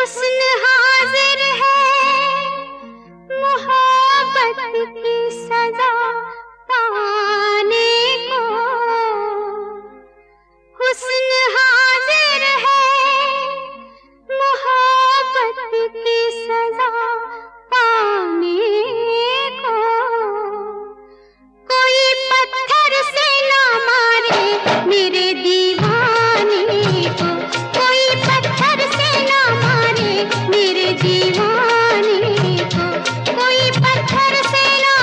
हुस्न हाजिर है मोहब्बत की सजा पाने को। हुस्न हाजिर है मोहब्बत की सजा पाने को। कोई पत्थर से ना मारे मेरे दीवाने को। कोई पत्थर से ना मारे मेरे दीवाने को। कोई पत्थर से ना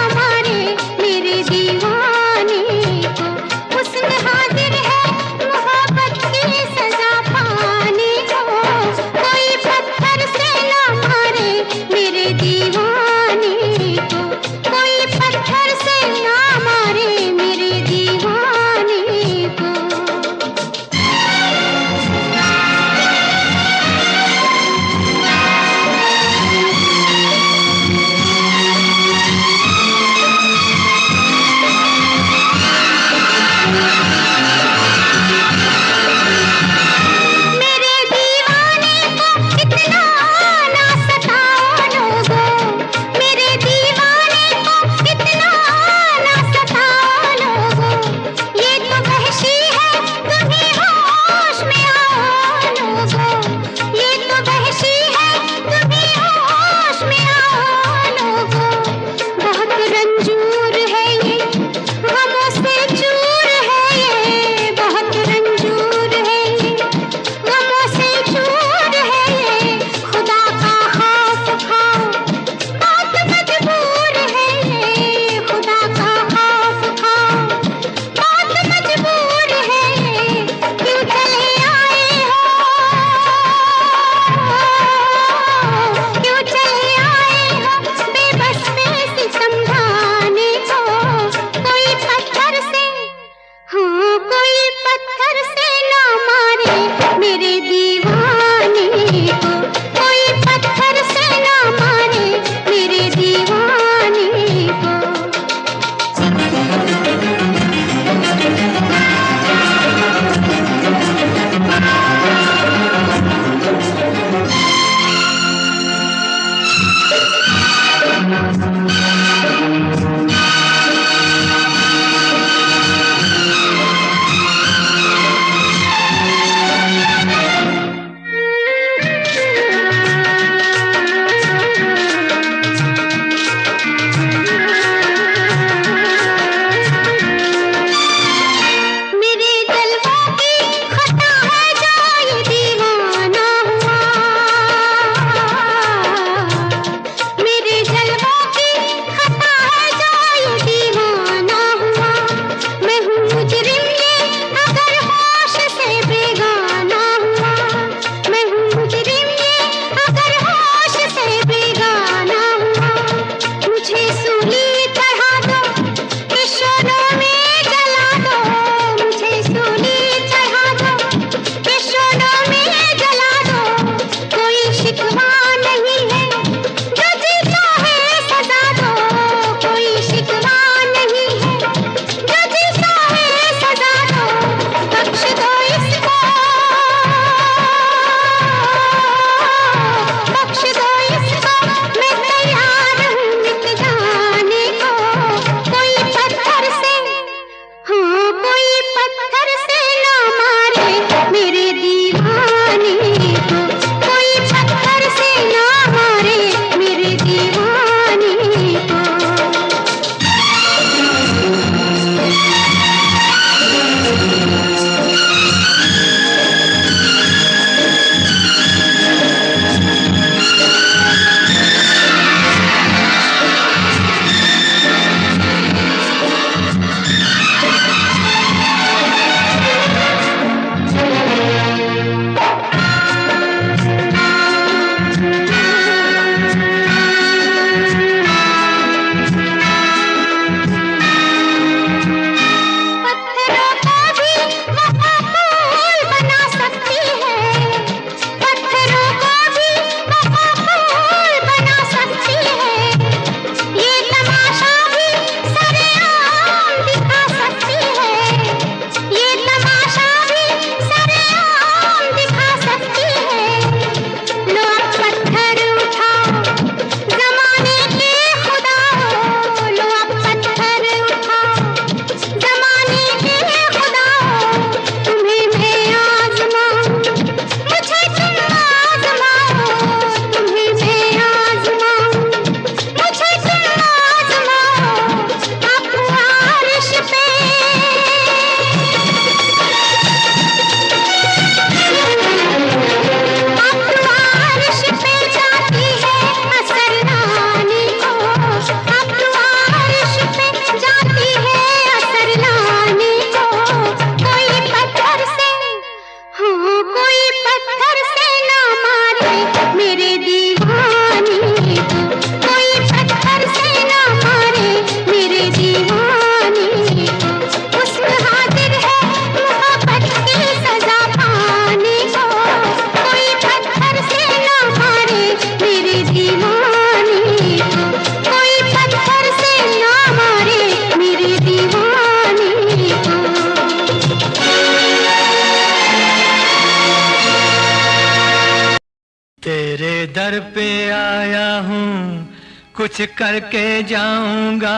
तेरे दर पे आया हूँ, कुछ करके जाऊंगा,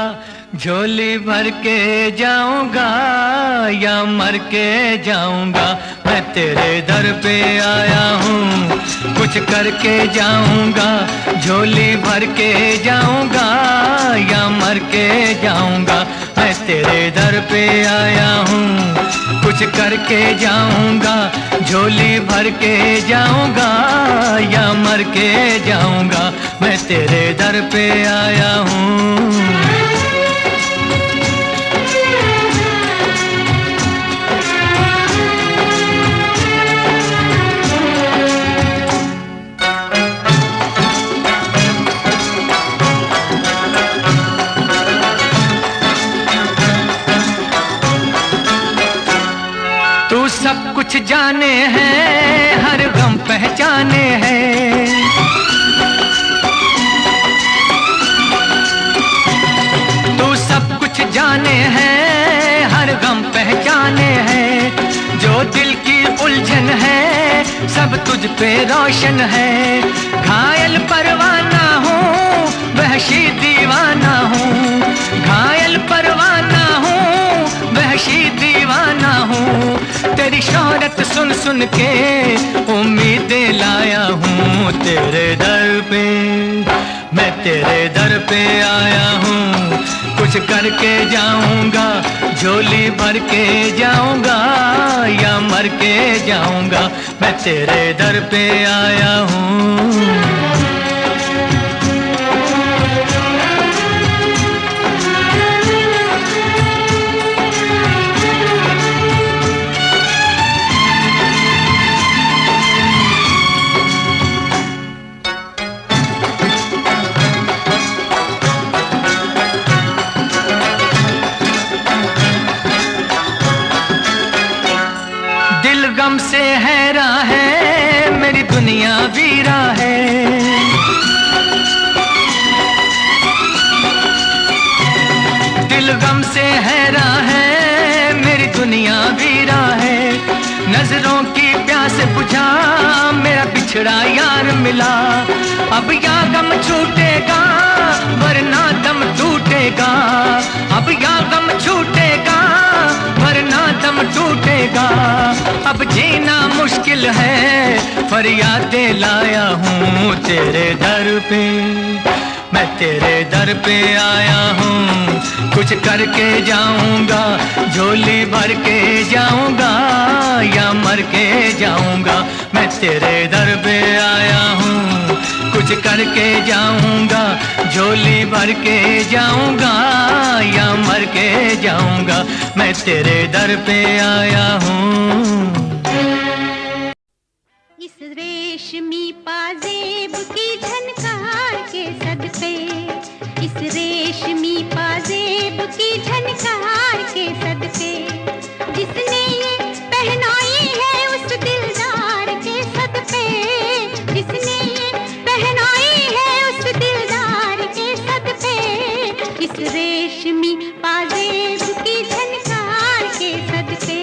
झोली भर के जाऊंगा या मर के जाऊंगा। मैं तेरे दर पे आया हूँ, कुछ करके जाऊंगा, झोली भर के जाऊंगा या मर के जाऊंगा। मैं तेरे दर पे आया हूँ, कुछ करके जाऊंगा, झोली भर के जाऊंगा या मर के जाऊंगा। मैं तेरे दर पे आया हूँ। तू सब कुछ जाने हैं, हर गम पहचाने हैं। तू सब कुछ जाने हैं, हर गम पहचाने हैं। जो दिल की उलझन है, सब तुझ पे रोशन है। घायल परवाना हूँ, वहशी दीवाना हूँ। घायल परवाना हूँ, वहशी दीवाना हूँ। तेरी शोहरत सुन सुन के उम्मीदें लाया हूँ तेरे दर पे। मैं तेरे दर पे आया हूँ, कुछ करके जाऊंगा, झोली भर के जाऊंगा या मर के जाऊंगा। मैं तेरे दर पे आया हूँ। गम से हैरा है, मेरी दुनिया वीरा है। दिल गम से हैरा है, मेरी दुनिया वीरा है। नजरों की प्यास बुझा, मेरा बिछड़ा यार मिला। अब या गम छूटेगा, वरना दम टूटेगा। अब या गम छूटेगा, वरना दम टूटेगा। अब जीना मुश्किल है, फरियादें लाया हूँ तेरे दर पे। मैं तेरे दर पे आया हूँ, कुछ करके जाऊंगा, झोली भर के जाऊंगा या मर के जाऊंगा। मैं तेरे दर पे आया हूँ, कुछ करके जाऊंगा, झोली भर के जाऊंगा या मर के जाऊंगा। मैं तेरे दर पे आया हूँ। इस रेशमी पाजेब की झनकार के सदके, इस रेशमी पाजेब की झनकार के सदके, जिसने ये पहनाई है उस दिलदार के सदके, जिसने ये पहनाई है उस दिलदार के सदके। इस रेशमी पाजेब की झनकार के सदके।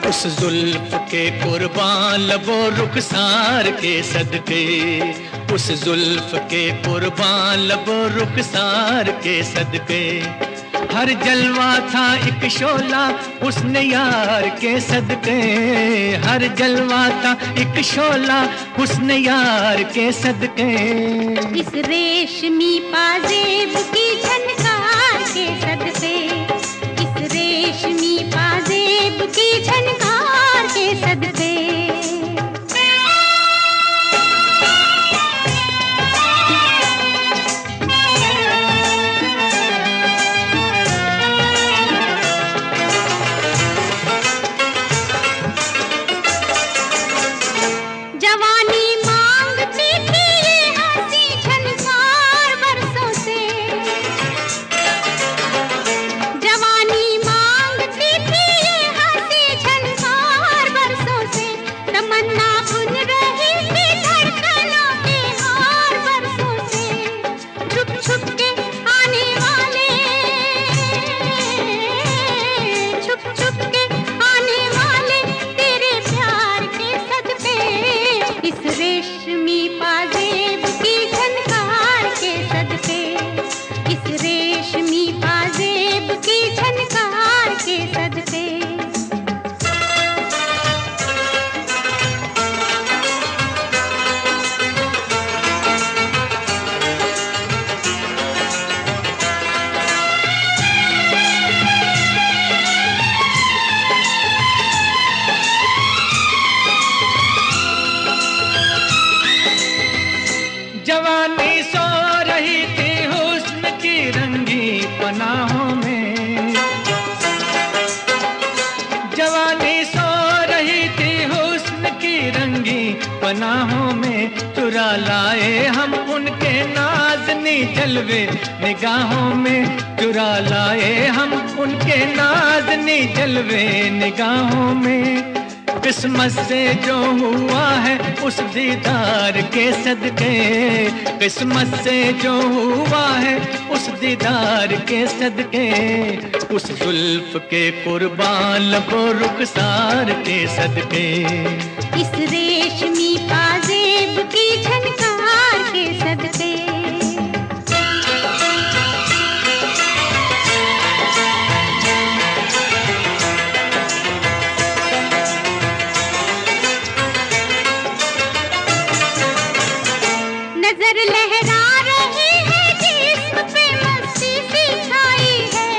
उस जुल्फ के कुर्बान लबो रुखसार के सदके, उस जुल्फ के कुर्बान लबो रुखसार के सदके। हर जलवा था एक शोला उसने यार के सदके। हर जलवा था एक शोला उसने यार के सदके। इस रेशमी पाजेब की झनकार के सदके, इस रेशमी पाजेब की झनकार के सदके। जवानी सो रही थी हुस्न की रंगी पनाहों में, जवानी सो रही थी हुस्न की रंगी पनाहों में। चुरा लाए हम उनके नाज़नी जलवे निगाहों में, चुरा लाए हम उनके नाज़नी जलवे निगाहों में। किस्मत से जो हुआ है उस दीदार के सदके, किस्मत से जो हुआ है उस दीदार के सदके, उस जुल्फ के कुर्बान लबो रुखसार के सदके, इस रेशमी पाजेब की झनकार के सदके। नजर लहरा रही है जिस्म पे मस्ती सी छाई है,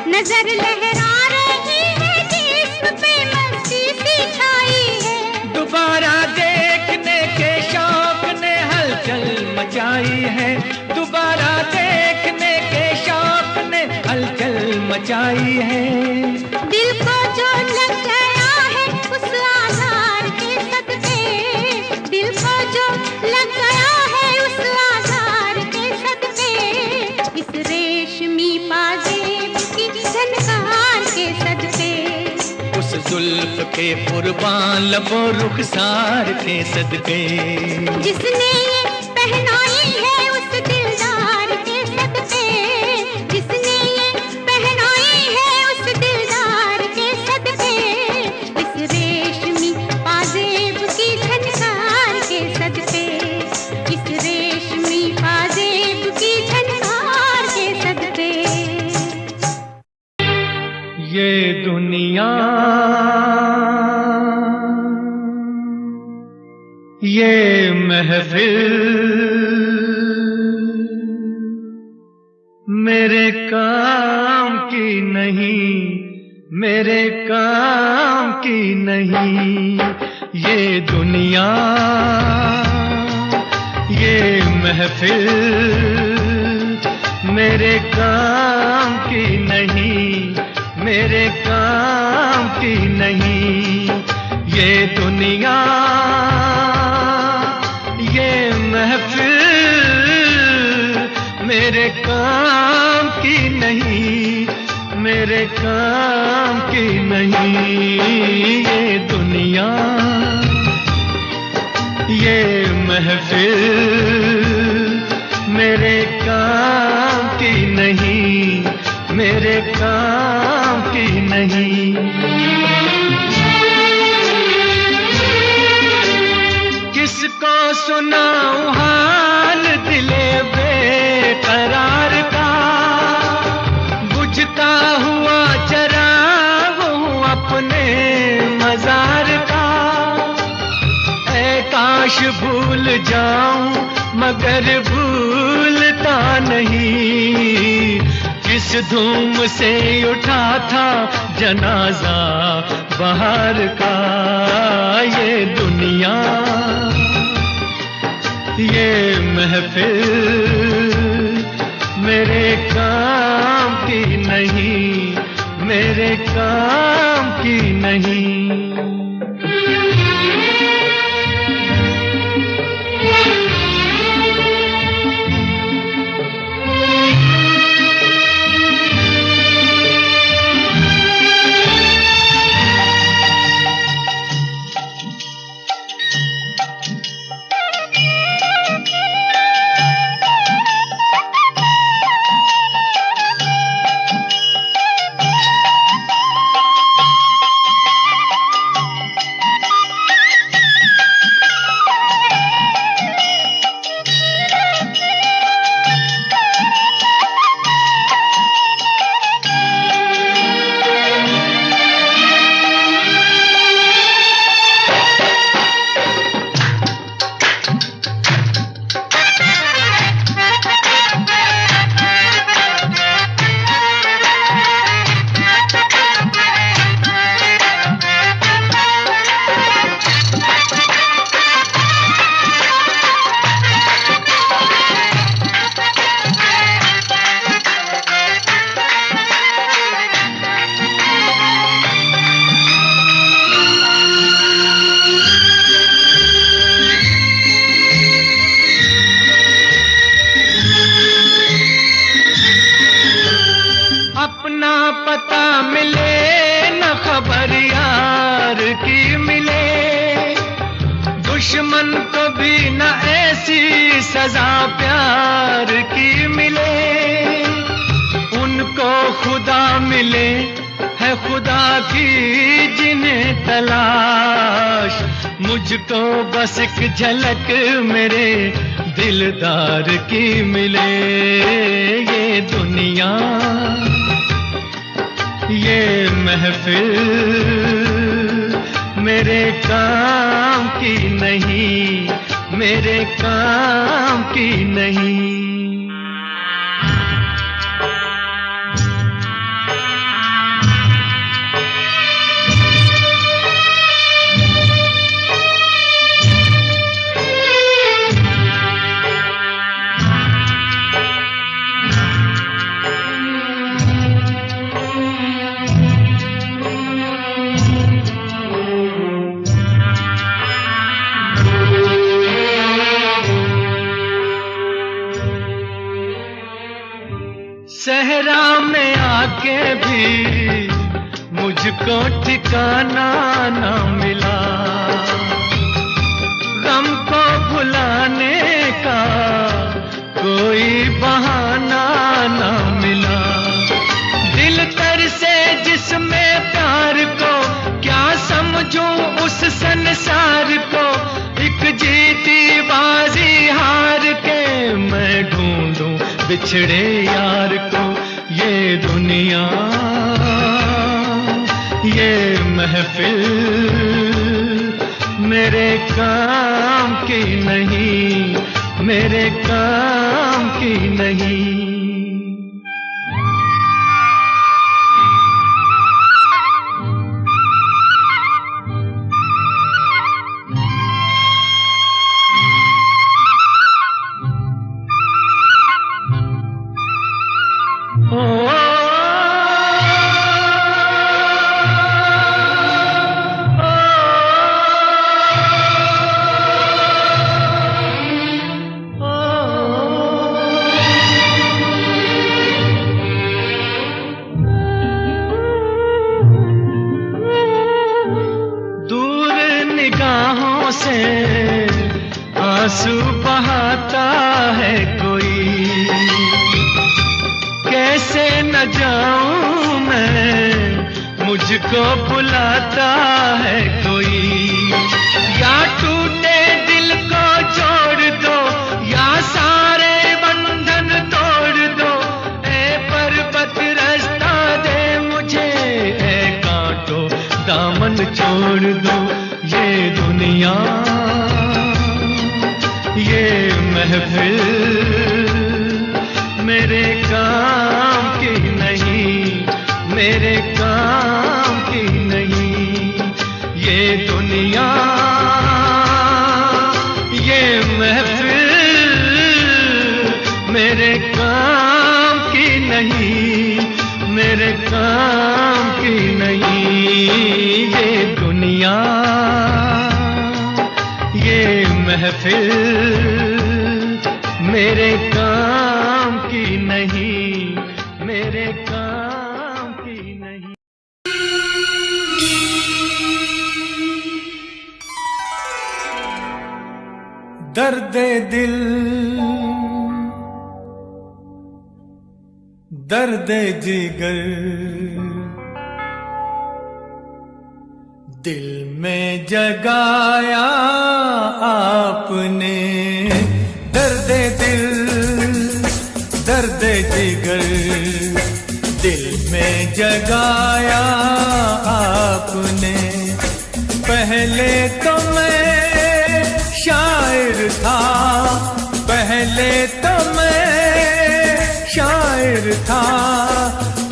नजर लहरा रही है जिस्म पे मस्ती सी छाई है। दोबारा देखने के शौक ने हलचल मचाई है, दोबारा देखने के शौक ने हलचल मचाई है। दिल को जो लग गया है उस आज़ार के सदके, दिल को जो लग गया है उस आज़ार के सदके, इस रेशमी पाजेब की झनकार के सदके, उस जुल्फ के कुर्बान लबो रुखसार के सदके, जिसने ये पहनाई है उस दिलदार के सदके, जिसने ये पहनाई है उस दिलदार के सदके, इस रेशमी पाजेब की झनकार के सदके, इस रेशमी पाजेब की झनकार के सदके। ये दुनिया ये महफिल मेरे काम की नहीं, मेरे काम की नहीं। ये दुनिया ये महफिल मेरे काम की नहीं, मेरे काम की नहीं। ये दुनिया ये महफिल मेरे काम की नहीं, मेरे काम की नहीं। ये दुनिया ये महफिल मेरे काम की नहीं, मेरे काम की नहीं। किसको सुनाऊं हाल दिले बेकरार का, बुझता हुआ चराग हूँ अपने मजार का। ऐ काश भूल जाऊं मगर भूलता नहीं, जिस धूम से उठा था जनाजा बाहर का। ये दुनिया ये महफिल मेरे काम की नहीं, मेरे काम की नहीं। सजा प्यार की मिले, उनको खुदा मिले है खुदा की जिन्हें तलाश। मुझको बस एक झलक मेरे दिलदार की मिले। ये दुनिया ये महफिल मेरे काम की नहीं, मेरे काम की नहीं। सहरा में आके भी मुझको ठिकाना ना मिला, गम को भुलाने का कोई बहाना ना मिला। दिल तर से जिसमें प्यार को क्या समझूं उस संसार को, एक जीती बाजी हार के मैं ढूंढूं बिछड़े यार को। ये दुनिया ये महफिल मेरे काम की नहीं, मेरे काम की नहीं। से आंसू बहाता है कोई, कैसे न जाऊं मैं, मुझको बुलाता है कोई। या टूटे दिल को जोड़ दो या सारे बंधन तोड़ दो, ए पर्वत रास्ता दे मुझे, ए कांटो दामन छोड़ दो। ये दुनिया ये महफिल मेरे काम की नहीं, मेरे काम की नहीं। ये दुनिया ये महफिल मेरे काम की नहीं, मेरे काम की नहीं। ये दुनिया ये महफिल मेरे काम की नहीं, मेरे काम की नहीं। दर्दे दिल दर्दे जिगर दिल में जगाया आपने, दर्दे दिल दर्दे जिगर दिल में जगाया आपने। पहले तो मैं शायर था, पहले तो मैं शायर था,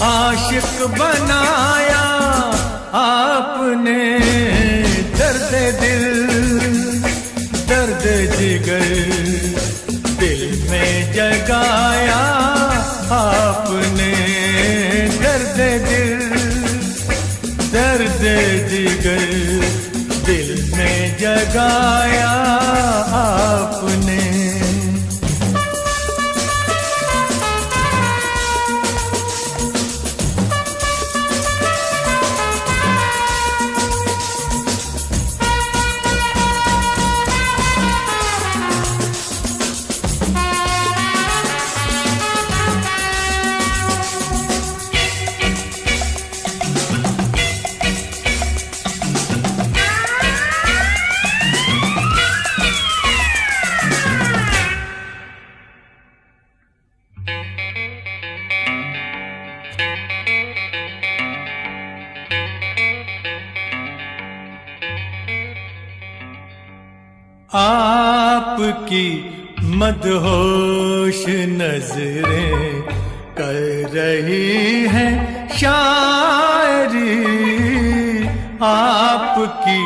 आशिक बनाया आपने। दर्द दिल दर्द जिगर दिल में जगाया आपने। दर्द दिल दर्द जिगर दिल में जगाया आपने। आपकी मदहोश नजरें कर रही हैं शायरी, आपकी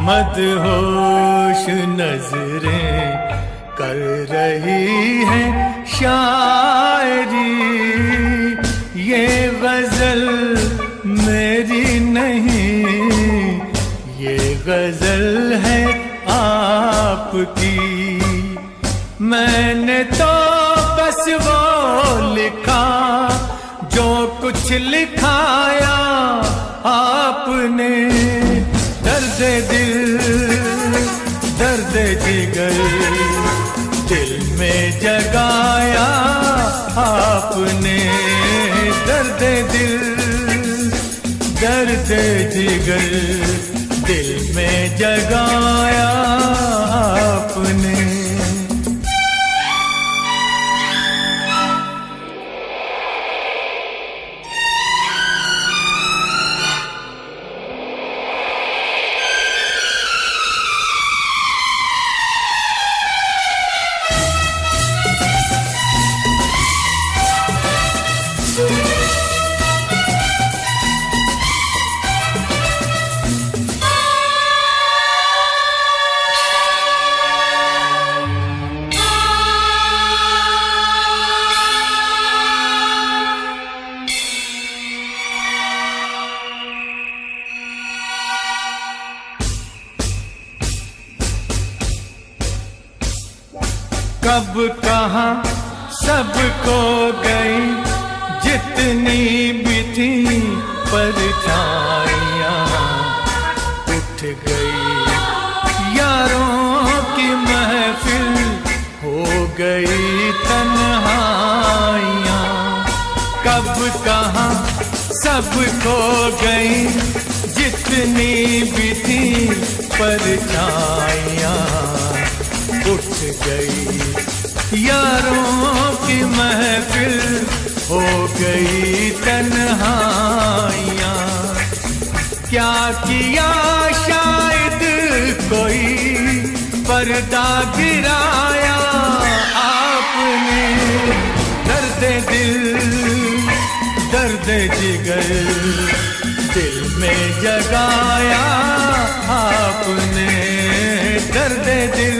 मदहोश नजरें कर रही हैं शायरी। ये गजल मेरी नहीं, ये गजल है आपकी। मैंने तो बस वो लिखा जो कुछ लिखाया आपने। दर्द दिल दर्द जिगर दिल में जगाया आपने। दर्द दिल दर्द जिगर दिल में जगाया आपने। कब कहाँ सब खो गई जितनी भी थी परछाइयाँ, उठ गई यारों की महफिल, हो गई तन्हाइयाँ। कब कहाँ सब खो गई जितनी भी थी परछाइयाँ, उठ गई यारों की महफिल, हो गई तन्हाइयाँ। क्या किया शायद कोई पर्दा गिराया आपने। दर्द दिल दर्द जिगर दिल में जगाया आपने। दर्द दिल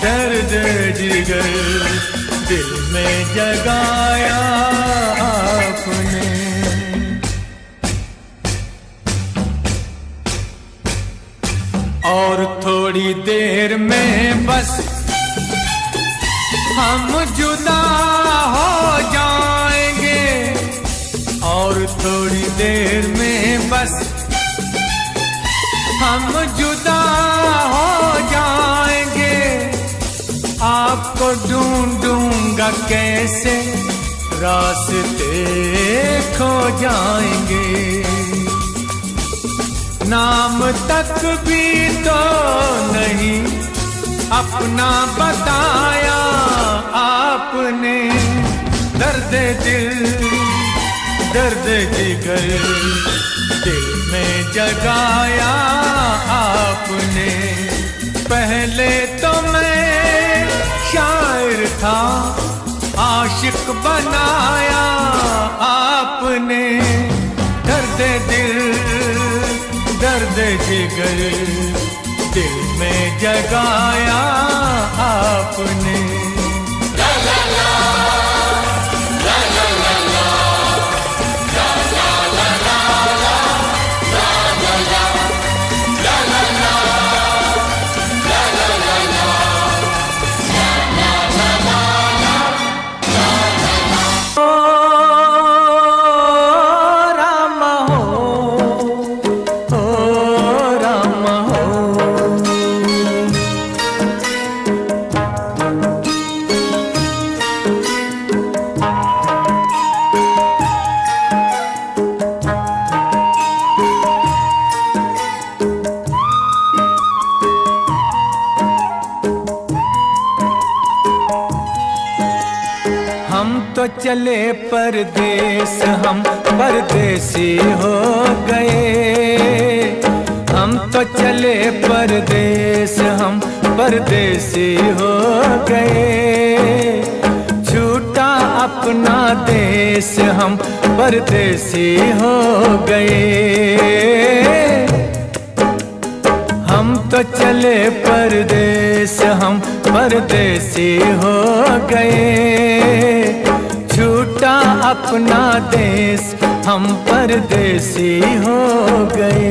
दर्द जिगर दिल में जगाया आपने। और थोड़ी देर में बस हम जुदा हो जाएंगे, और थोड़ी देर में बस हम जुदा हो जाएंगे। आपको ढूंढूंगा कैसे रास्ते खो जाएंगे। नाम तक भी तो नहीं अपना बताया आपने। दर्द दिल दर्द जिगर दिल में जगाया आपने। पहले तो मैं शायर था, आशिक बनाया आपने। दर्द दिल दर्द जिगर दिल में जगाया आपने। तो चले परदेस हम परदेसी हो गए, हम तो चले परदेस, हम परदेसी हो गए। छूटा अपना देश, हम परदेसी हो गए। हम तो चले परदेस, हम परदेसी हो गए। छूटा अपना देश, हम परदेसी हो गए।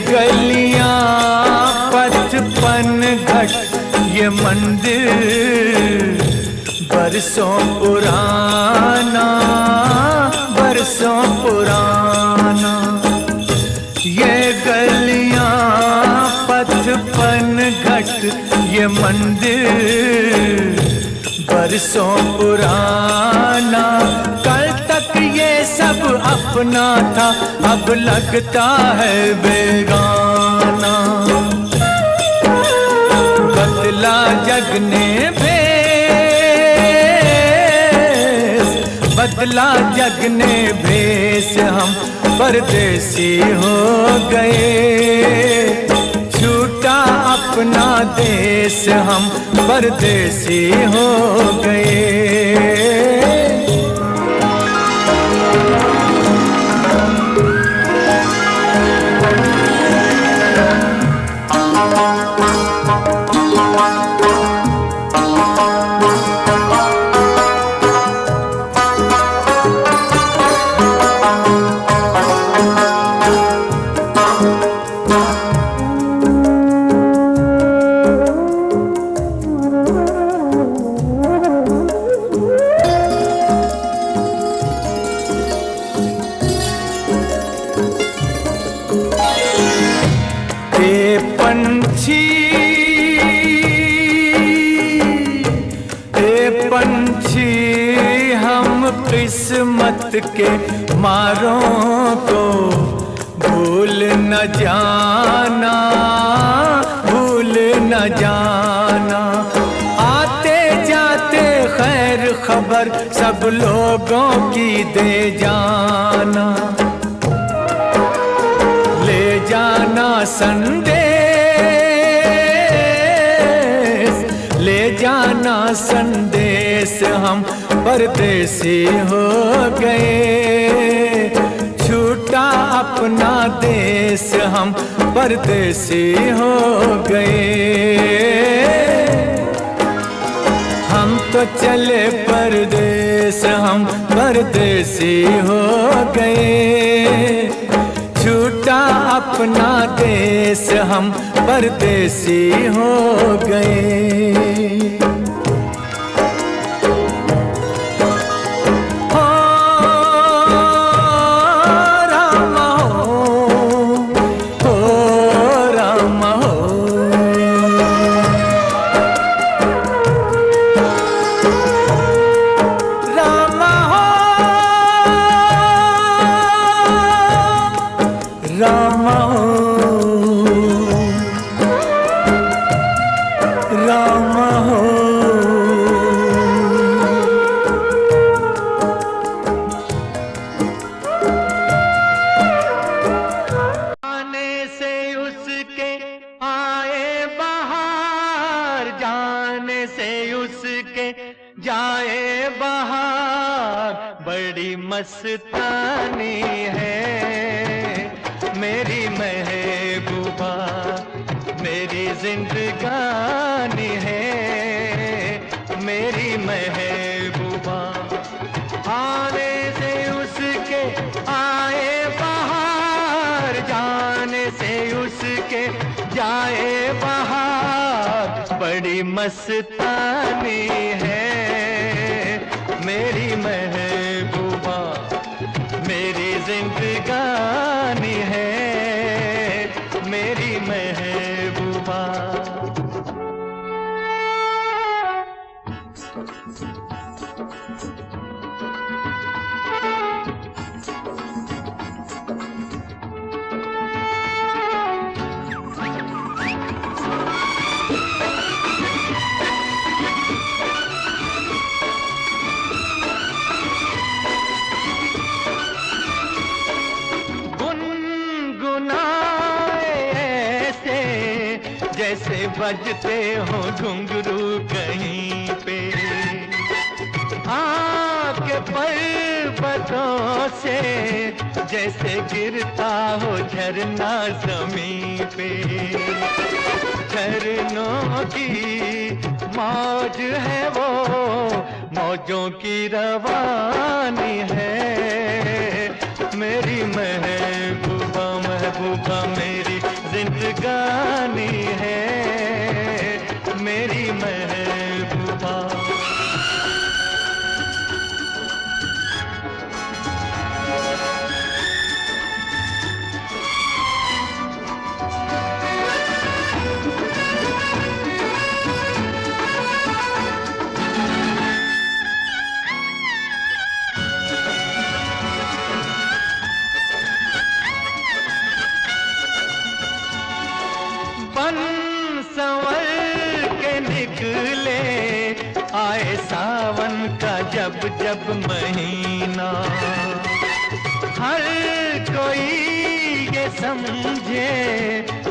गलियां पचपन घट ये मंदिर बरसों पुराना, बरसों पुराना। ये गलियां पचपन घट ये मंदिर बरसों पुराना। कल तक ये सब अपना था, अब लगता है बेगाना। बदला जग ने भेस, बदला जग ने भेस, हम परदेसी हो गए। छूटा अपना देश, हम परदेसी हो गए। पंछी हम किस्मत के मारों को भूल न जाना, भूल न जाना। आते जाते खैर खबर सब लोगों की दे जाना। ले जाना संदेश, ले जाना संदेश, हम परदेसी हो गए। छूटा अपना देश, हम परदेसी हो गए। हम तो चले परदेस, हम परदेसी हो गए। छूटा अपना देश, हम परदेसी हो गए। रामा हो, रामा हो। आने से उसके आए बहार, जाने से उसके जाए बहार। बड़ी मस्तानी है मेरी महबूबा, मेरी जिंदगानी है मेरी महबूबा। आने से उसके आए बहार, जाने से उसके जाए बहार। बड़ी मस्तानी है मेरी महबूबा, मेरी जिंदगानी है मेरी महबूबा। जैसे बजते हो घुंघरू कहीं पे, आपके पर्वतों से जैसे गिरता हो झरना जमीन पे। झरनों की मौज है वो, मौजों की रवानी है। मेरी महबूबा महबूबा मेरी जिंदगानी है, मेरी महबूबा। बन संवर के निकले आए सावन का जब जब महीना, हर कोई ये समझे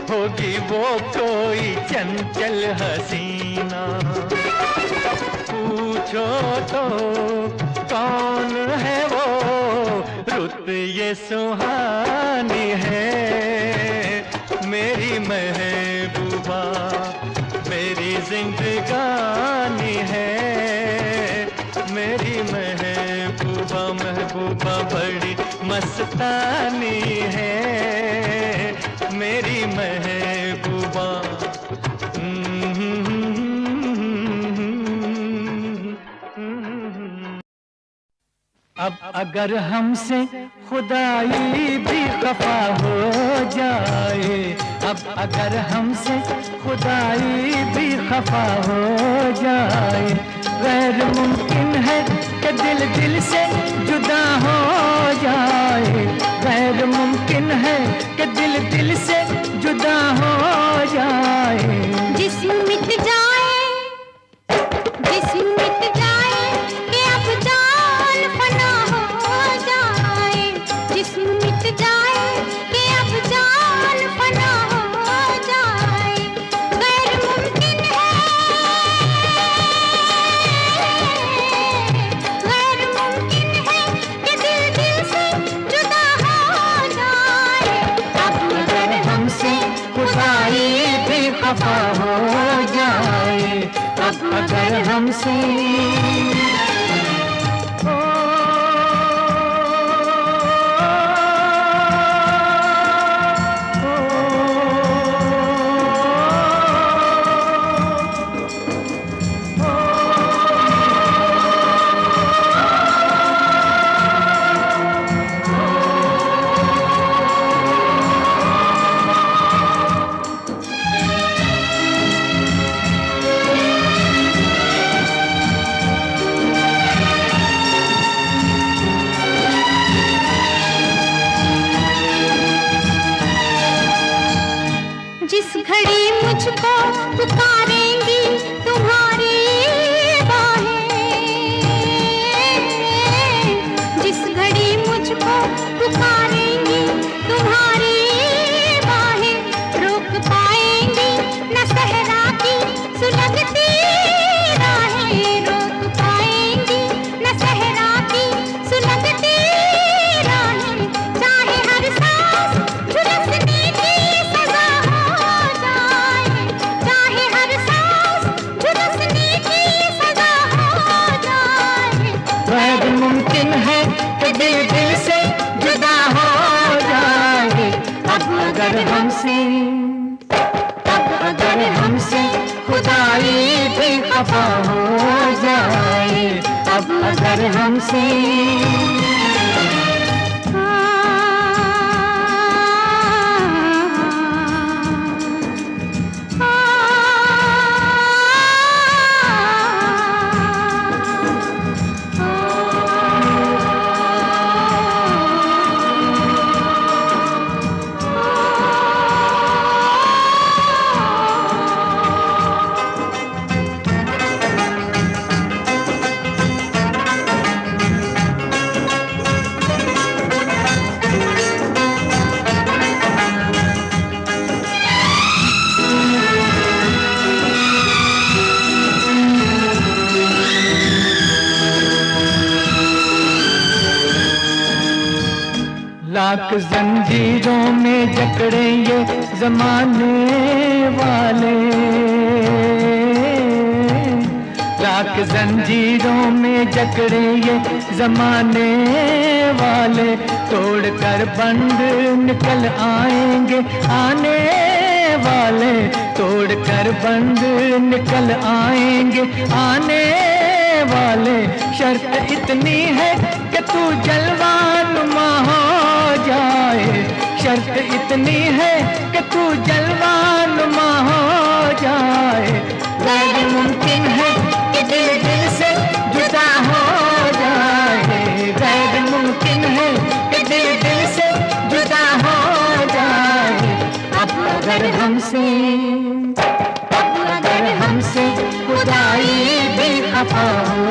होगी वो कोई चंचल हसीना। पूछो तो कौन है वो, रुत ये सुहानी है। मेरी महबूबा मेरी जिंदगानी है, मेरी महबूबा महबूबा बड़ी मस्तानी है, मेरी महबूबा। अब अगर हमसे खुदाई भी खफा हो जाए, अब अगर हमसे खुदाई भी खफा हो जाए, गैर मुमकिन है कि दिल दिल से जुदा हो जाए। गैर मुमकिन है कि दिल दिल से जुदा हो जाए। जिस्म मिट जाए, जिस्म मिट जाए कि अब जान फना हो जाए। जिस्म मिट जाए कि अब जान फना हो जाए। गैर मुमकिन है, गैर मुमकिन है कि दिल दिल से जुदा हो जाए। अब अगर हमसे खुदाई भी खफा हो जाए, अब अगर हमसे जिस घड़ी मुझको पुकारेंगी तुम्हारी बाहें, जिस घड़ी मुझको पुकारेंगी तुम्हारी बाहें, रोक पाएंगी न सहरा की सुलगती राहें। रोक पाएंगी न सहरा की सुलगती राहें। चाहे हर सांस झुलसने की सजा हो जाए, चाहे हर सांस झुलसने की सजा हो जाए। गैर मुमकिन है कि दिल दिल से जुदा हो जाए। अब अगर हमसे, अब अगर हमसे खुदाई भी खफा हो जाए, अब अगर हमसे लाख जंजीरों में जकड़े ये जमाने वाले, लाख जंजीरों में जकड़े ये जमाने वाले, तोड़ कर बंद निकल आएंगे आने वाले, तोड़ कर बंद निकल आएंगे आने वाले। शर्त इतनी है कि तू जलवानुमा हो जाए, शर्त इतनी है कि तू जलवानुमा हो जाए। गैर मुमकिन है कि दिल दिल से जुदा हो जाए, गैर मुमकिन है कि दिल दिल से जुदा हो जाए। अब अगर हमसे खुदाई भी खफा हो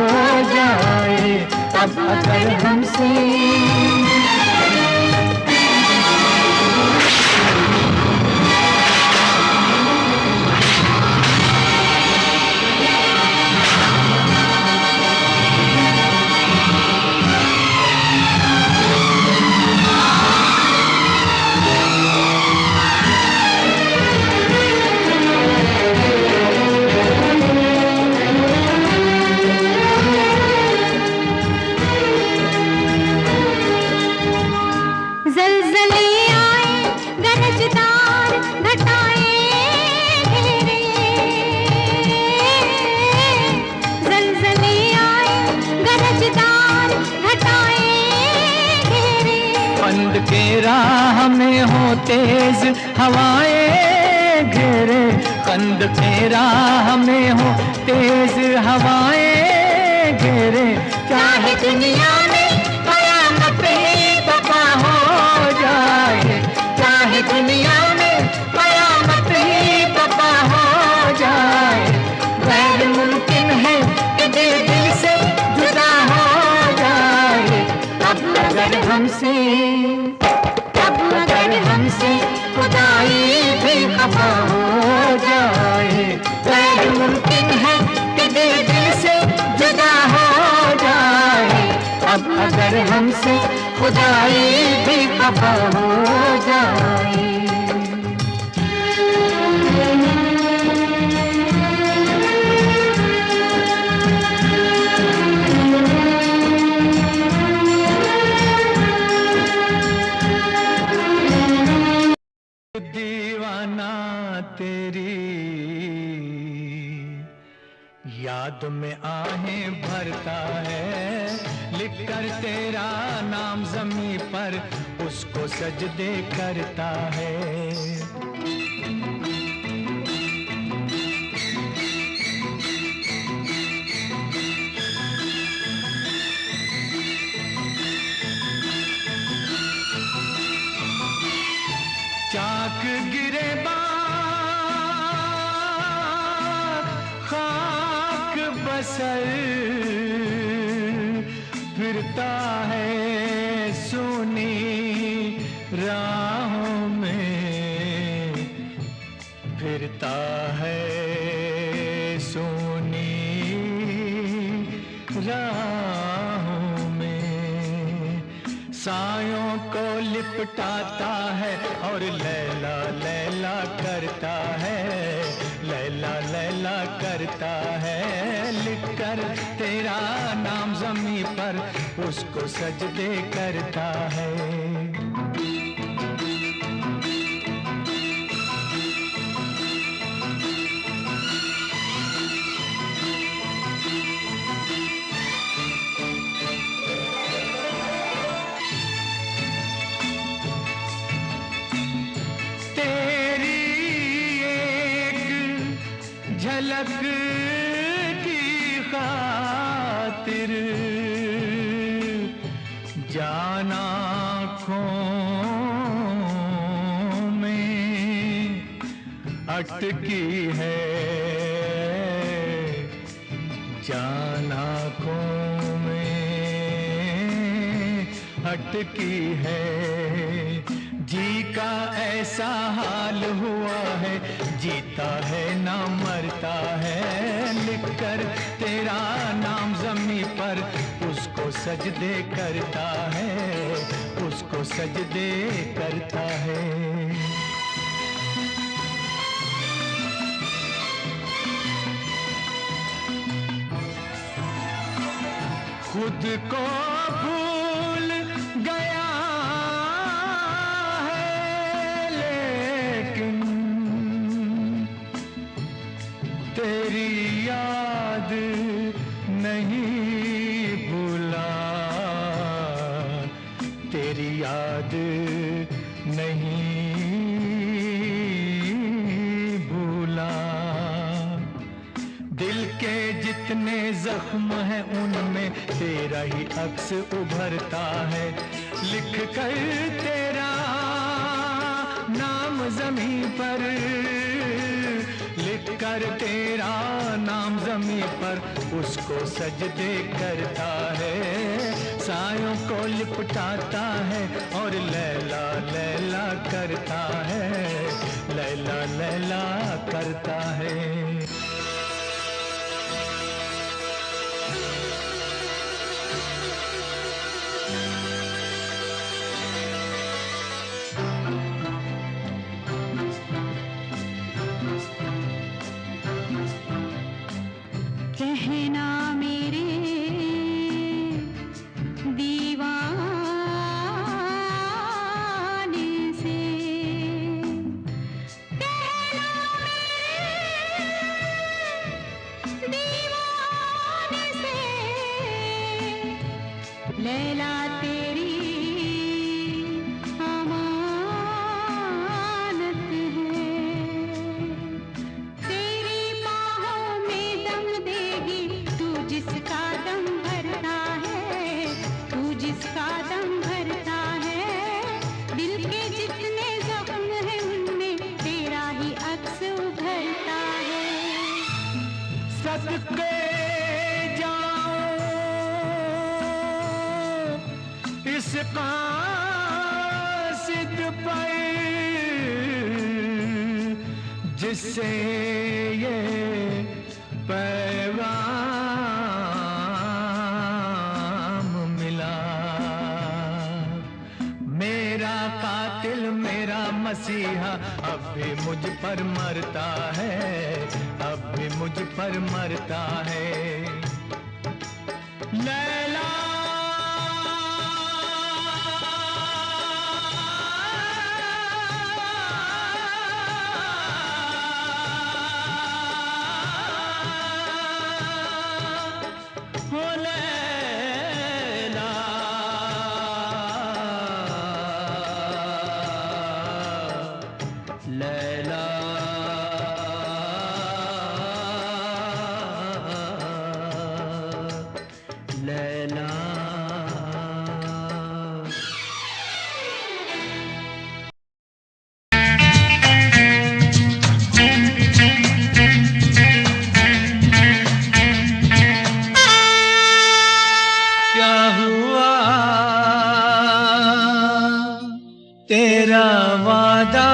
जाए, अब अगर हमसे के राह में हो तेज हवाएं घेरे, कंद के राह में हो तेज हवाएं घेरे। चाहे दुनिया में कयामत ही बपा हो जाए, चाहे दुनिया में कयामत ही बपा हो जाए। गैर मुमकिन है कि दिल दिल से जुदा हो जाए। अब अगर हमसे खुदाई भी खफा हो जाए, गैर मुमकिन है कि दिल दिल से जुदा हो जाए। अब अगर हमसे खुदाई भी खफा हो जाए। दीवाना तेरी याद में आहें भरता है, लिखकर तेरा नाम ज़मीं पर उसको सजदे करता है। चाक गिरे खाक बसर फिरता है सोनी राहों में, फिरता है सोनी राहों में। सायों को लिपटाता है और लैला लैला करता है, लैला लैला करता है। लिखकर तेरा नाम ज़मीं पर उसको सजदे करता है। झलक की खातिर जान आँखों में अटकी है, जान आँखों में अटकी है। जी का ऐसा हाल हुआ है, जीता है ना मरता है। लिखकर तेरा नाम ज़मीं पर उसको सजदे करता है, उसको उसको सजदे करता है। खुद को भूल गया है लेकिन तेरी याद नहीं भूला, तेरी याद नहीं भूला। दिल के जितने जख्म हैं उनमें तेरा ही अक्स उभरता है। लिख कर तेरा नाम ज़मीं पर, लिख कर तेरा नाम ज़मीं पर उसको सजदे करता है। सायों को लिपटाता है और लैला लैला करता है, लैला लैला करता है। कहना मेरे दीवाने से, कहना मेरे दीवाने से, लैला तेरी जिसका दम भरता है। दिल के जितने जख्म हैं उनमें तेरा ही अक्स उभरता है। सदके जाऊं इस कासिद पर जिससे ये पैगाम मिला। मेरा कातिल मेरा मसीहा अब भी मुझ पर मरता है, अब भी मुझ पर मरता है। लैला हो लैला, लैला लैला। क्या हुआ तेरा वादा,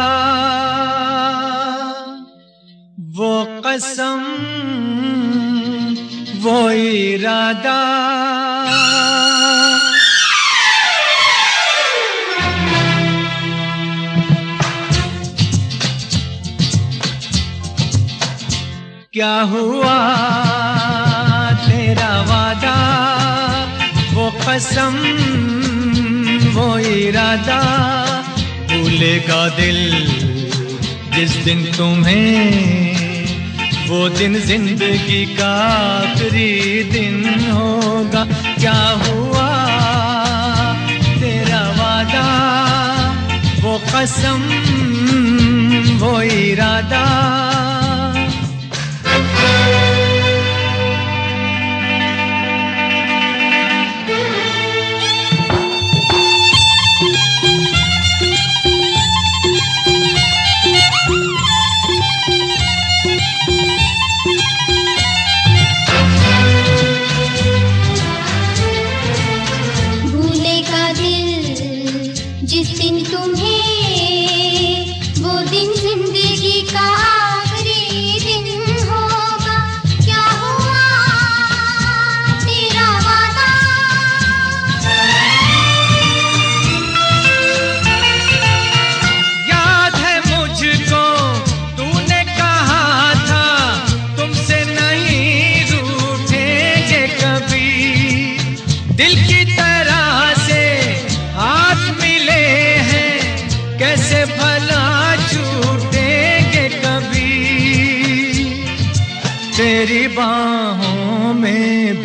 वो कसम वो इरादा, क्या हुआ तेरा वादा, वो कसम वो इरादा। भूलेगा दिल जिस दिन तुम्हें, वो दिन जिंदगी का आखिरी दिन होगा। क्या हुआ तेरा वादा, वो कसम वो इरादा। भूलेगा दिल जिस दिन तुम्हें,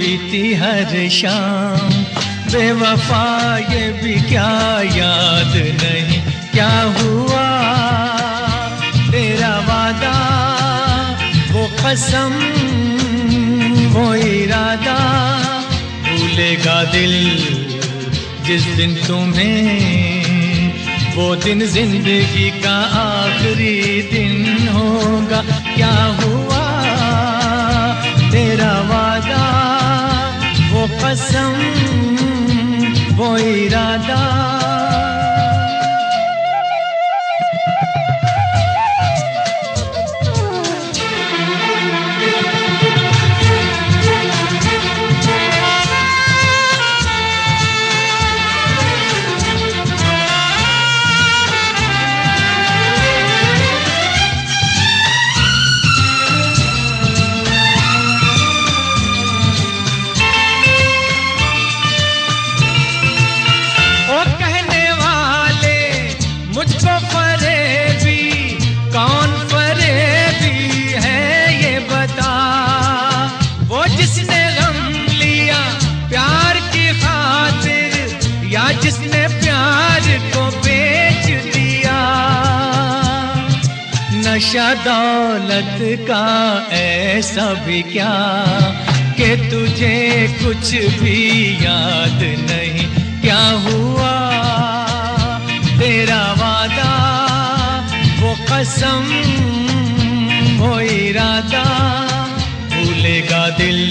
बीती हर शाम। बेवफा ये भी क्या याद नहीं क्या हुआ, तेरा वादा वो कसम वो इरादा, भूलेगा दिल जिस दिन तुम्हें, वो दिन जिंदगी का आखिरी दिन होगा। क्या हुआ तेरा वादा वो कसम वो इरादा। जिसने प्यार को बेच दिया, नशा दौलत का ऐसा भी क्या कि तुझे कुछ भी याद नहीं क्या हुआ, तेरा वादा वो कसम वो इरादा, भूलेगा दिल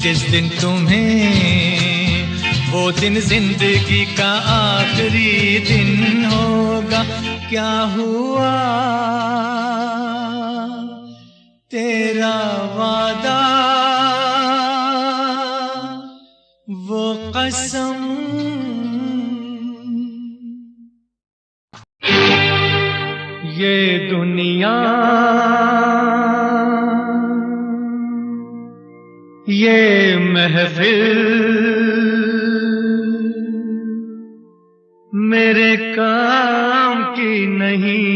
जिस दिन तुम्हें, वो दिन जिंदगी का आखिरी दिन होगा। क्या हुआ तेरा वादा वो कसम। ये दुनिया ये महफिल मेरे काम की नहीं,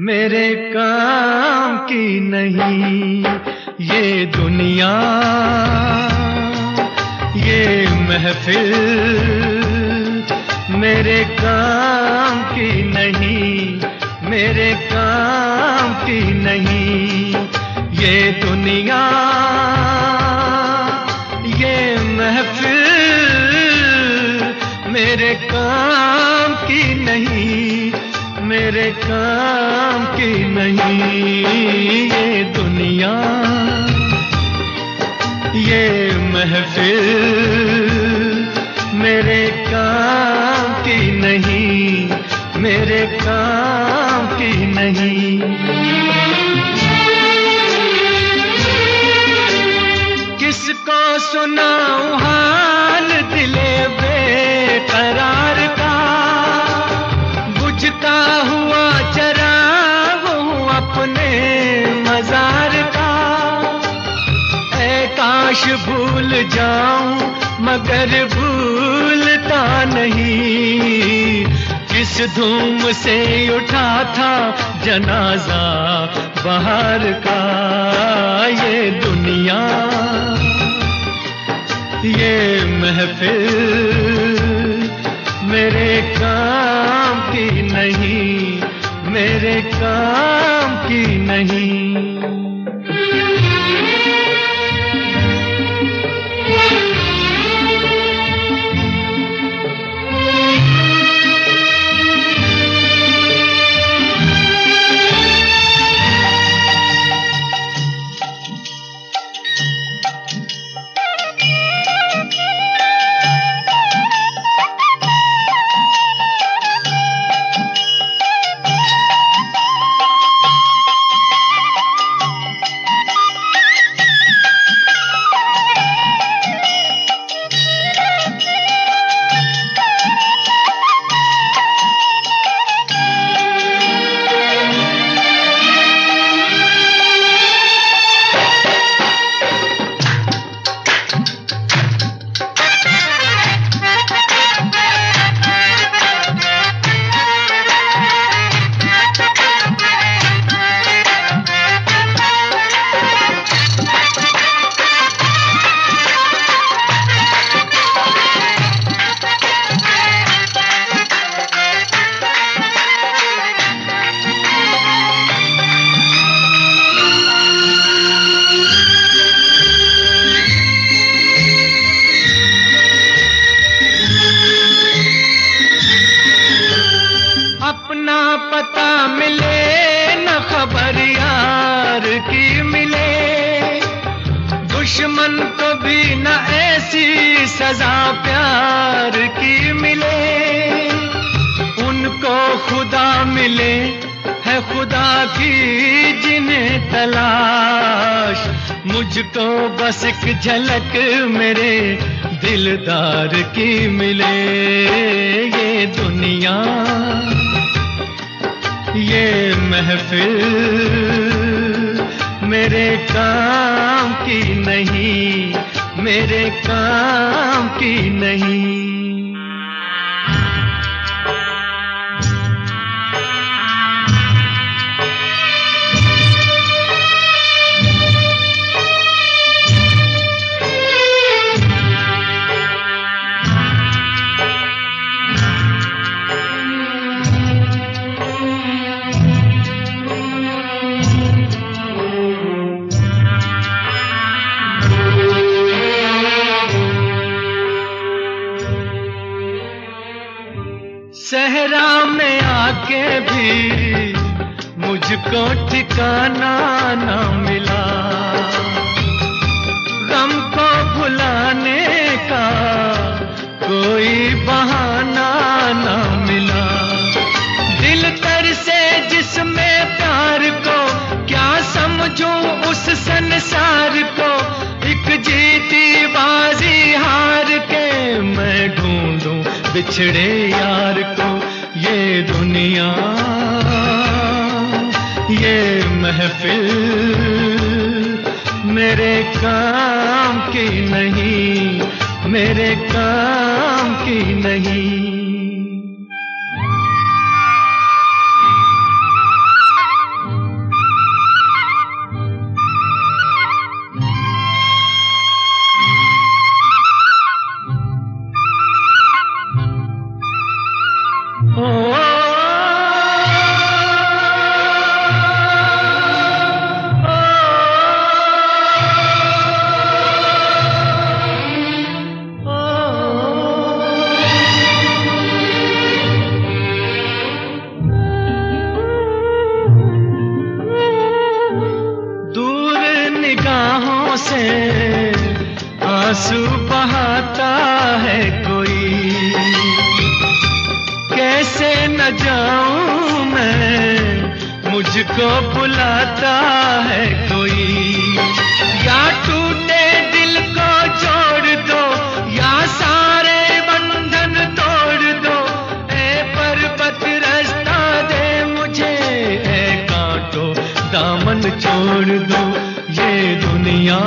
मेरे काम की नहीं। ये दुनिया ये महफिल मेरे काम की नहीं, मेरे काम की नहीं। ये दुनिया ये महफिल मेरे काम की नहीं, मेरे काम की नहीं। ये दुनिया ये महफिल मेरे काम की नहीं, मेरे काम की नहीं। किसको सुनाऊं हाल दिले बेकरार का, बुझता हुआ चराग हूँ अपने मजार का। ऐ काश भूल जाऊं मगर भूलता नहीं, किस धूम से उठा था जनाजा बाहर का। ये दुनिया ये महफिल मेरे काम की नहीं, मेरे काम की नहीं। उनको भी न ऐसी सजा प्यार की मिले, उनको खुदा मिले है खुदा की जिन्हें तलाश, मुझको बस एक झलक मेरे दिलदार की मिले। ये दुनिया ये महफिल मेरे काम की नहीं, मेरे काम की नहीं। सहरा में आके भी मुझको ठिकाना ना मिला, गम को भुलाने का कोई बहाना ना मिला। दिल तर से जिसमें प्यार को क्या समझूं उस संसार को, एक जीती बाजी हार के मैं ढूंढूं बिछड़े यार को। ये दुनिया ये महफिल मेरे काम की नहीं, मेरे काम की नहीं। निगाहों से आंसू बहाता है कोई, कैसे न जाऊं मैं मुझको बुलाता है कोई। या टूटे दिल को जोड़ दो या सारे बंधन तोड़ दो, ए पर्वत रास्ता दे मुझे, ए कांटो दामन छोड़ दो। ये दुनिया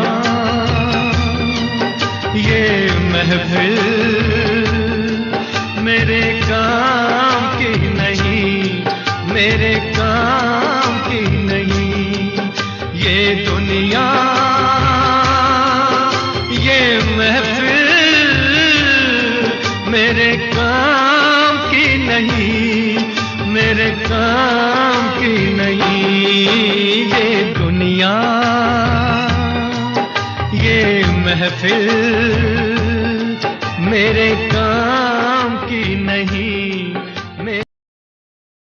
ये महफिल मेरे काम की नहीं, मेरे काम की नहीं। ये दुनिया ये महफिल मेरे काम की नहीं, मेरे काम की नहीं। ये दुनिया ये महफिल मेरे